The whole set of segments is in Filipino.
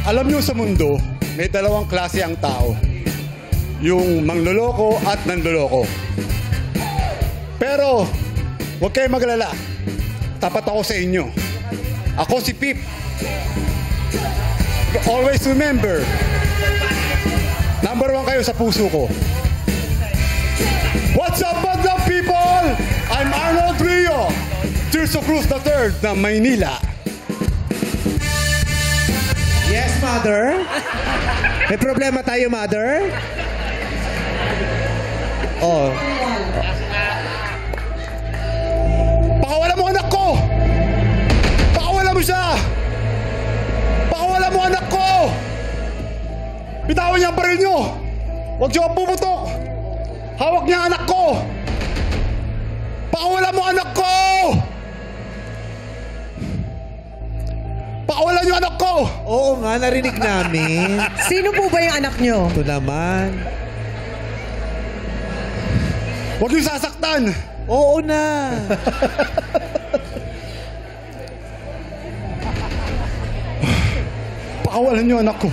Alam nyo sa mundo, may dalawang klase ang tao. Yung mangloloko at nanloloko. Pero, huwag kayong maglala. Tapat ako sa inyo. Ako si Pip. Always remember, number 1 kayo sa puso ko. What's up, people? I'm Arnold Rio, Tirso Cruz III ng Maynila. Yes, Mother? May problema tayo, Mother? Oh. Pakawala mo anak ko! Pakawala mo siya! Pakawala mo anak ko! Bitawan niya ang baril niyo! Huwag siya puputok! Hawak niya anak ko! Pakawala mo anak ko! Pakawalan niyo anak ko! Oo nga, narinig namin. Sino po ba yung anak nyo? Ito naman. Huwag niyo sasaktan! Oo na. Pakawalan niyo anak ko!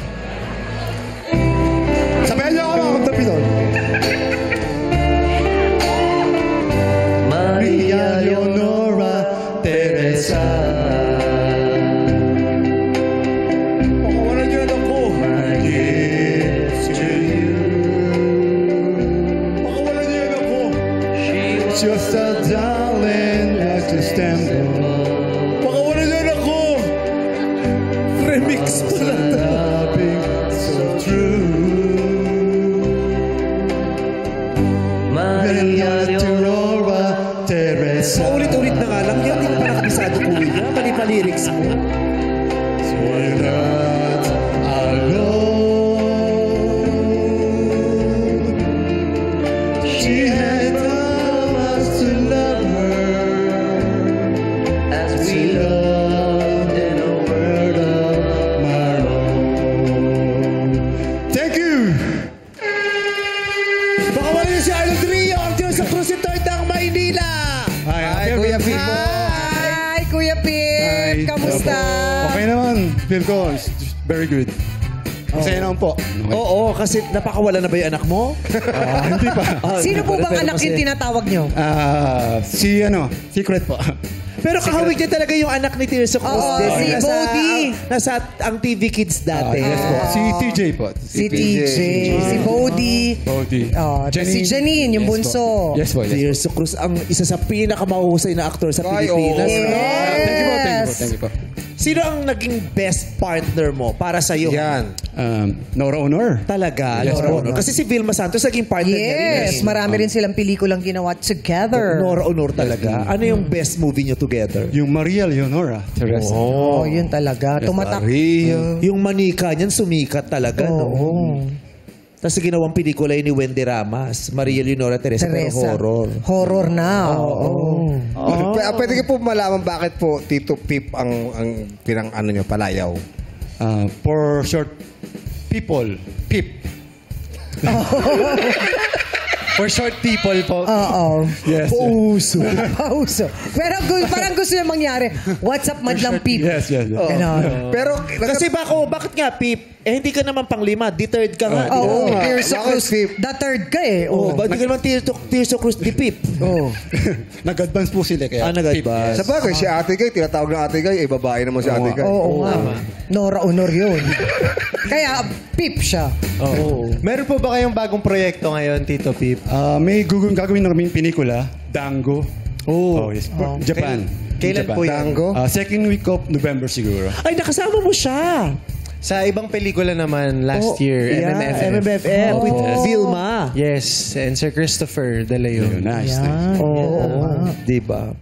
Sabayan niyo ako mga magtabi doon. Maria Leonora Teresa. Pakawalan niyo anak ko! My gifts to you. Pakawalan niyo anak ko! Just a darling as a stamp. Pakawalan niyo anak ko! Remix pala. So true. Maria Leonora Teresa. Paulit-ulit na nga lang. Yan, hindi ko pa nakabisado po niya. Mali pa lyrics mo. So we're not alone. She had taught us to love her as we loved in a world of our own. Thank you! Baka wala niyo si Arnold Rio, ang Tirso Cruz III ng Maynila. Hi, Kuya Phil. Hi, Kuya Pip! Kamusta? Okay naman. Feel ko, it's very good. Masaya naman po. Oo, kasi napakawala na ba yung anak mo? Hindi pa. Sino po bang anak yung tinatawag nyo? Secret po. Pero kahawig niya talaga yung anak ni Tirso Cruz. Oo, si Bodhi. Nasa ang TV Kids dati. Yes po. Si TJ po. Si TJ, si Bodhi. Bodhi. Si Janine, yung bunso. Yes po. Tirso Cruz, ang isa sa pinakamahusay na aktor sa Pilipinas. Thank you po. Thank you po. Sino ang naging best partner mo para sa iyo? Yan. Nora Honor. Talaga, Yes, Nora Honor. Kasi si Vilma Santos naging partner niya rin. Yes, marami rin silang pelikulang ginawa together. Nora Honor talaga. Ano yung best movie niyo together? Yung Maria Leonora Teresa. Oh, yun talaga. Tumatak. Yung manika niyan sumikat talaga, no? Tapos ginawang pelikula yun ni Wendy Ramas, Maria Leonora Teresa, pero horror. Horror na. Oo. Pwede ko po malaman bakit po Tito Pip ang pinang ano nyo, palayaw. For short, people. Pip. For short people po. Oo. Yes. Pauso. Pauso. Pero parang gusto niya mangyari. What's up, madlang Pip? Yes. Ganon. Pero Kasi bakit nga, Pip? Eh, hindi ka naman pang-5. Di third ka nga. Oo, Tirso Bakit, Cruz. Pip? The third ka eh. Oh, ba di ka naman Tirso Cruz di Pip? Oh. Nag-advance po sila kaya. Nag-advance. sa bagay, si Ate Gay, tinatawag ng Ate Gay, babae naman si Ate Gay. Oo nga. Nora Honor yun. Kaya, Pip siya. Meron po ba kayong bagong proyekto ngayon, Tito Pip? May gagawin na kaming pelikula, Dango. Yes. Japan. Kailan Japan. po yan? Tango. Second week of November siguro. Ay, nakasama mo siya. Sa ibang pelikula naman last year, Yeah, MMFF with Vilma. Yes, and Sir Christopher De Leon. Nice. Oo. Diba?